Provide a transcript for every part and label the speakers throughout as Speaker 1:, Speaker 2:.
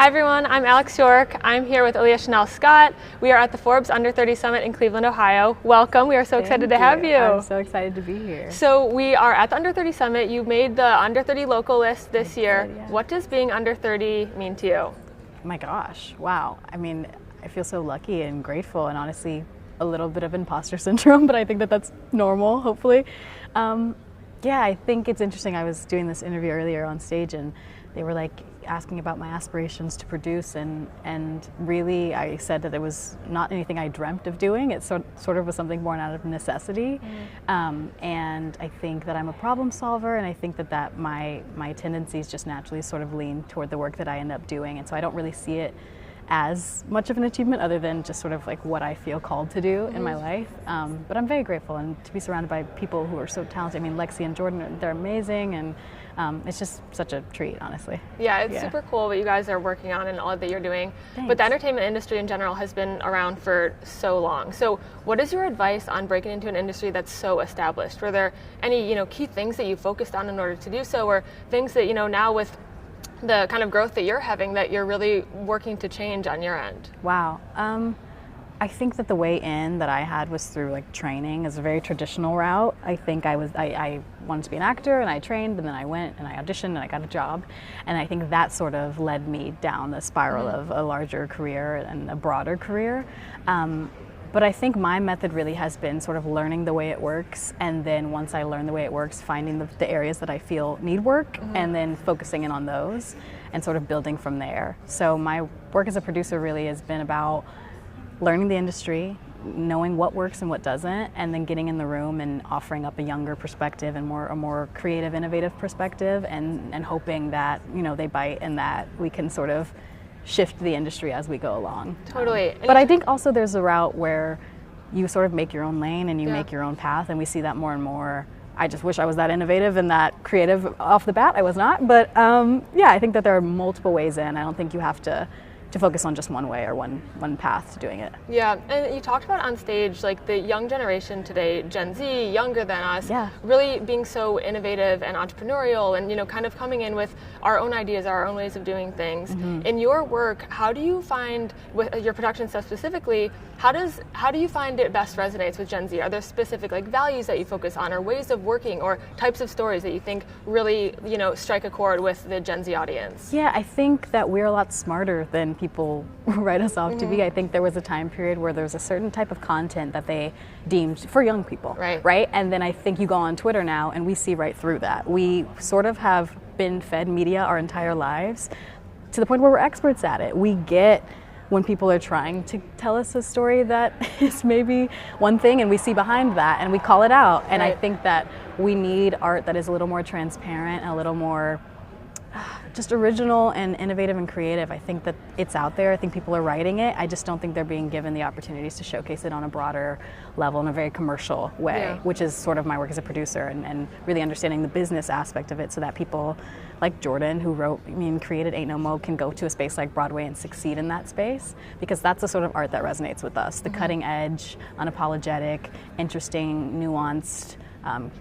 Speaker 1: Hi everyone, I'm Alex York. I'm here with Alyah Chanelle Scott. We are at the Forbes Under 30 Summit in Cleveland, Ohio. Welcome, we are so excited to have you.
Speaker 2: I'm so excited to be here.
Speaker 1: So we are at the Under 30 Summit. You made the Under 30 local list this year.
Speaker 2: Yeah.
Speaker 1: What does being under 30 mean to you?
Speaker 2: My gosh, wow. I mean, I feel so lucky and grateful, and honestly a little bit of imposter syndrome, but I think that that's normal, hopefully. Yeah, I think it's interesting. I was doing this interview earlier on stage and they were like asking about my aspirations to produce, and really I said that it was not anything I dreamt of doing. It sort of was something born out of necessity. And I think that I'm a problem solver, and I think that my tendencies just naturally sort of lean toward the work that I end up doing, and so I don't really see it as much of an achievement other than just sort of like what I feel called to do in my life. But I'm very grateful, and to be surrounded by people who are so talented. I mean, Lexi and Jordan, they're amazing, and it's just such a treat, honestly.
Speaker 1: Yeah, it's super cool what you guys are working on and all that you're doing.
Speaker 2: Thanks.
Speaker 1: But the entertainment industry in general has been around for so long. So what is your advice on breaking into an industry that's so established? Were there any, key things that you focused on in order to do so, or things that, now with the kind of growth that you're having that you're really working to change on your end?
Speaker 2: Wow. I think that the way in that I had was through like training. Is a very traditional route. I think I wanted to be an actor, and I trained, and then I went and I auditioned and I got a job, and I think that sort of led me down the spiral of a larger career and a broader career. But I think my method really has been sort of learning the way it works, and then once I learn the way it works, finding the areas that I feel need work, and then focusing in on those and sort of building from there. So my work as a producer really has been about learning the industry, knowing what works and what doesn't, and then getting in the room and offering up a younger perspective and a more creative, innovative perspective, and hoping that they bite and that we can sort of shift the industry as we go along.
Speaker 1: Totally.
Speaker 2: But I think also there's a route where you sort of make your own lane and you make your own path, and we see that more and more. I just wish I was that innovative and that creative off the bat. I was not, but I think that there are multiple ways in. I don't think you have to focus on just one way or one path to doing it.
Speaker 1: Yeah, and you talked about on stage, like the young generation today, Gen Z, younger than us, really being so innovative and entrepreneurial, and kind of coming in with our own ideas, our own ways of doing things. In your work, how do you find, with your production stuff specifically, how do you find it best resonates with Gen Z? Are there specific values that you focus on, or ways of working, or types of stories that you think really strike a chord with the Gen Z audience?
Speaker 2: Yeah, I think that we're a lot smarter than people write us off to be. I think there was a time period where there was a certain type of content that they deemed for young people, right? And then I think you go on Twitter now and we see right through that. We sort of have been fed media our entire lives to the point where we're experts at it. We get when people are trying to tell us a story that is maybe one thing, and we see behind that and we call it out. And I think that we need art that is a little more transparent and a little more just original and innovative and creative. I think that it's out there. I think people are writing it. I just don't think they're being given the opportunities to showcase it on a broader level in a very commercial way, which is sort of my work as a producer, and really understanding the business aspect of it so that people like Jordan, who created Ain't No Mo, can go to a space like Broadway and succeed in that space, because that's the sort of art that resonates with us. The cutting edge, unapologetic, interesting, nuanced,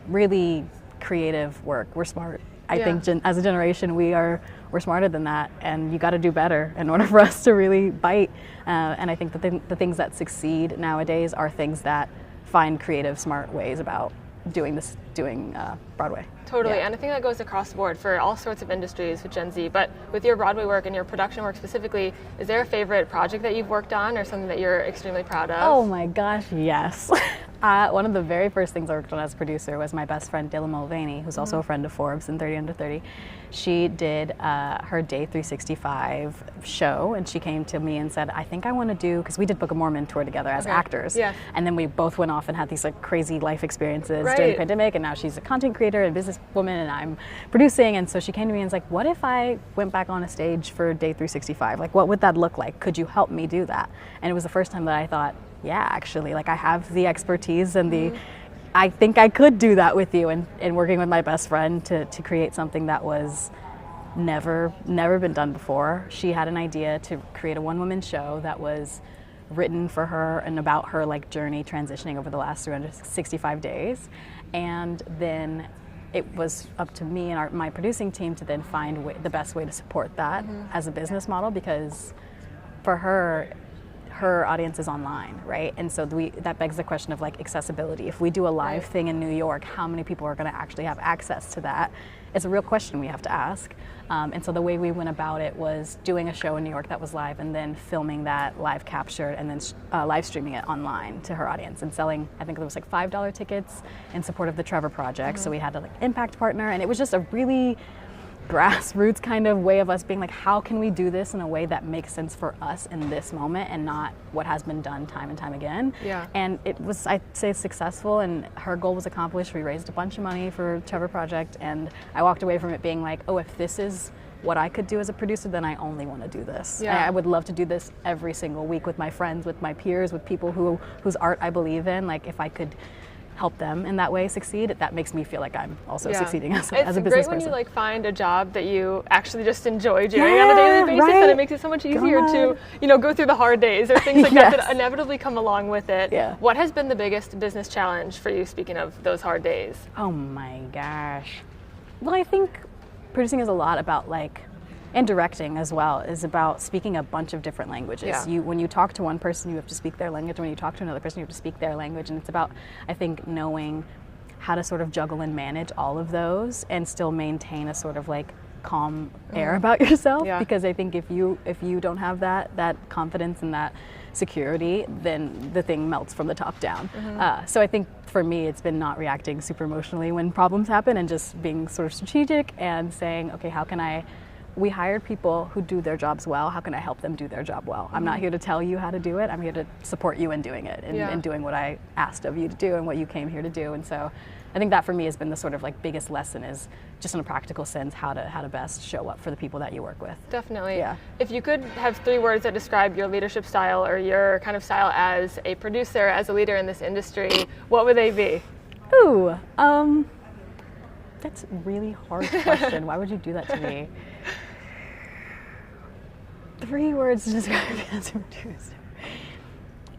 Speaker 2: really creative work. We're smart. I think as a generation we're smarter than that, and you got to do better in order for us to really bite. And I think that the things that succeed nowadays are things that find creative, smart ways about doing Broadway.
Speaker 1: Totally, and I think that goes across the board for all sorts of industries with Gen Z. But with your Broadway work and your production work specifically, is there a favorite project that you've worked on, or something that you're extremely proud of?
Speaker 2: Oh my gosh, yes. One of the very first things I worked on as a producer was my best friend Dylan Mulvaney, who's also a friend of Forbes and 30 Under 30. She did her Day 365 show, and she came to me and said, I think I want to do, because we did Book of Mormon tour together as actors, and then we both went off and had these crazy life experiences during the pandemic, and now she's a content creator and businesswoman, and I'm producing. And so she came to me and was like, what if I went back on a stage for Day 365? What would that look like? Could you help me do that? And it was the first time that I thought, yeah, actually, I have the expertise and I think I could do that with you, and working with my best friend to create something that was never been done before. She had an idea to create a one-woman show that was written for her and about her journey transitioning over the last 365 days. And then it was up to me and my producing team to then find the best way to support that as a business model, because for her audience is online, right? And so that begs the question of like accessibility. If we do a live thing in New York, how many people are going to actually have access to that? It's a real question we have to ask. And so the way we went about it was doing a show in New York that was live, and then filming that live captured, and then live streaming it online to her audience, and selling, I think it was like $5 tickets in support of the Trevor Project. So we had an impact partner, and it was just a really grassroots kind of way of us being like, how can we do this in a way that makes sense for us in this moment and not what has been done time and time again. And it was, I'd say, successful, and her goal was accomplished. We raised a bunch of money for Trevor Project, and I walked away from it being like, oh, if this is what I could do as a producer, then I only want to do this. I would love to do this every single week with my friends, with my peers, with people whose art I believe in. Like, if I could help them in that way succeed, that makes me feel like I'm also succeeding as a business person.
Speaker 1: It's great when you like find a job that you actually just enjoy doing on a daily basis, and it makes it so much easier to, go through the hard days or things like that inevitably come along with it. What has been the biggest business challenge for you, speaking of those hard days?
Speaker 2: Oh my gosh. Well, I think producing is a lot about and directing as well, is about speaking a bunch of different languages. When you talk to one person, you have to speak their language. When you talk to another person, you have to speak their language. And it's about, I think, knowing how to sort of juggle and manage all of those and still maintain a sort of calm air about yourself. Because I think if you don't have that confidence and that security, then the thing melts from the top down. So I think for me, it's been not reacting super emotionally when problems happen, and just being sort of strategic and saying, okay, how can we hired people who do their jobs well. How can I help them do their job well? I'm not here to tell you how to do it. I'm here to support you in doing it, and doing what I asked of you to do and what you came here to do. And so I think that for me has been the sort of biggest lesson, is just in a practical sense, how to best show up for the people that you work with.
Speaker 1: Definitely. If you could have 3 words that describe your leadership style, or your kind of style as a producer, as a leader in this industry, what would they be? Ooh,
Speaker 2: that's a really hard question. Why would you do that to me? 3 words to describe me as a producer.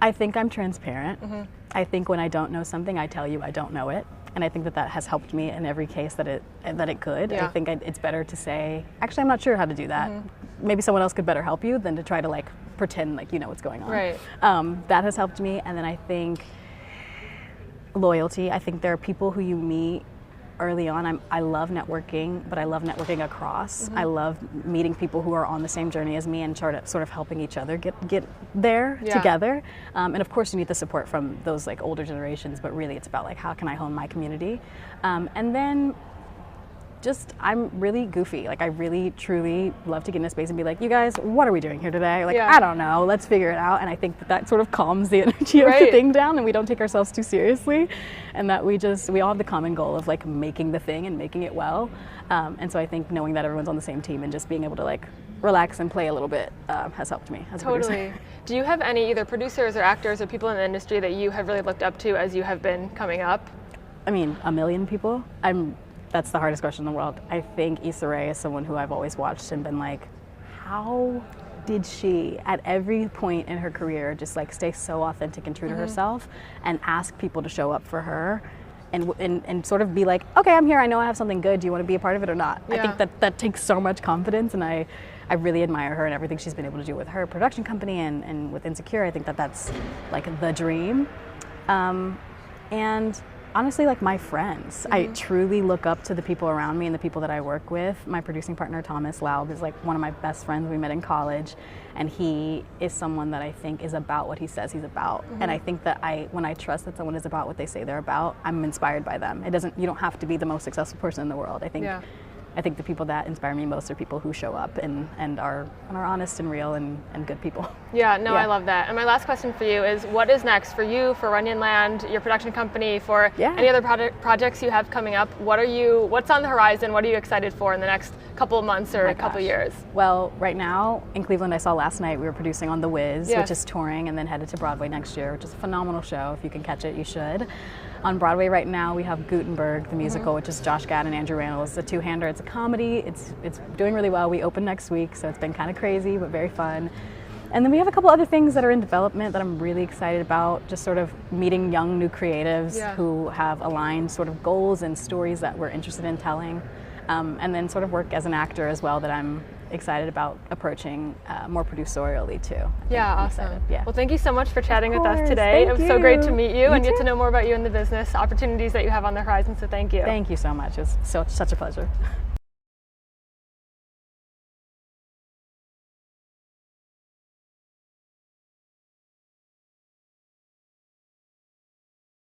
Speaker 2: I think I'm transparent. I think when I don't know something, I tell you I don't know it. And I think that has helped me in every case that it could. I think it's better to say, actually, I'm not sure how to do that. Maybe someone else could better help you than to try to pretend like you know what's going on. That has helped me. And then I think loyalty. I think there are people who you meet early on. I love networking, but I love networking across. I love meeting people who are on the same journey as me and sort of helping each other get there together. And of course you need the support from those older generations, but really it's about how can I hone my community? And then just, I'm really goofy. I really truly love to get in a space and be like, you guys, what are we doing here today? I don't know, let's figure it out. And I think that sort of calms the energy of the thing down, and we don't take ourselves too seriously, and that we all have the common goal of making the thing and making it well. And so I think knowing that everyone's on the same team and just being able to relax and play a little bit has helped me as a producer.
Speaker 1: Do you have any either producers or actors or people in the industry that you have really looked up to as you have been coming up?
Speaker 2: I mean, a million people. That's the hardest question in the world. I think Issa Rae is someone who I've always watched and been like, how did she, at every point in her career, just stay so authentic and true to herself, and ask people to show up for her, and sort of be like, okay, I'm here, I know I have something good, do you want to be a part of it or not? I think that takes so much confidence, and I really admire her and everything she's been able to do with her production company and with Insecure. I think that's the dream. And honestly, my friends. I truly look up to the people around me and the people that I work with. My producing partner, Thomas Laub, is one of my best friends. We met in college, and he is someone that I think is about what he says he's about. And I think that when I trust that someone is about what they say they're about, I'm inspired by them. You don't have to be the most successful person in the world. I think the people that inspire me most are people who show up and are honest and real and good people.
Speaker 1: I love that. And my last question for you is, what is next for you, for Runyon Land, your production company, for any other projects you have coming up? What's on the horizon? What are you excited for in the next couple of months or couple of years?
Speaker 2: Well, right now in Cleveland, I saw last night we were producing on The Wiz, which is touring and then headed to Broadway next year, which is a phenomenal show. If you can catch it, you should. On Broadway right now, we have Gutenberg, the musical, which is Josh Gad and Andrew Rannells. It's a two-hander. It's a comedy. It's doing really well. We open next week, so it's been kind of crazy, but very fun. And then we have a couple other things that are in development that I'm really excited about, just sort of meeting young new creatives who have aligned sort of goals and stories that we're interested in telling. And then sort of work as an actor as well that I'm excited about approaching more producerially too.
Speaker 1: Yeah, awesome. Well, thank you so much for chatting with us today. It was so great to meet you and get to know more about you in the business, opportunities that you have on the horizon, so thank you.
Speaker 2: Thank you so much. It was such a pleasure.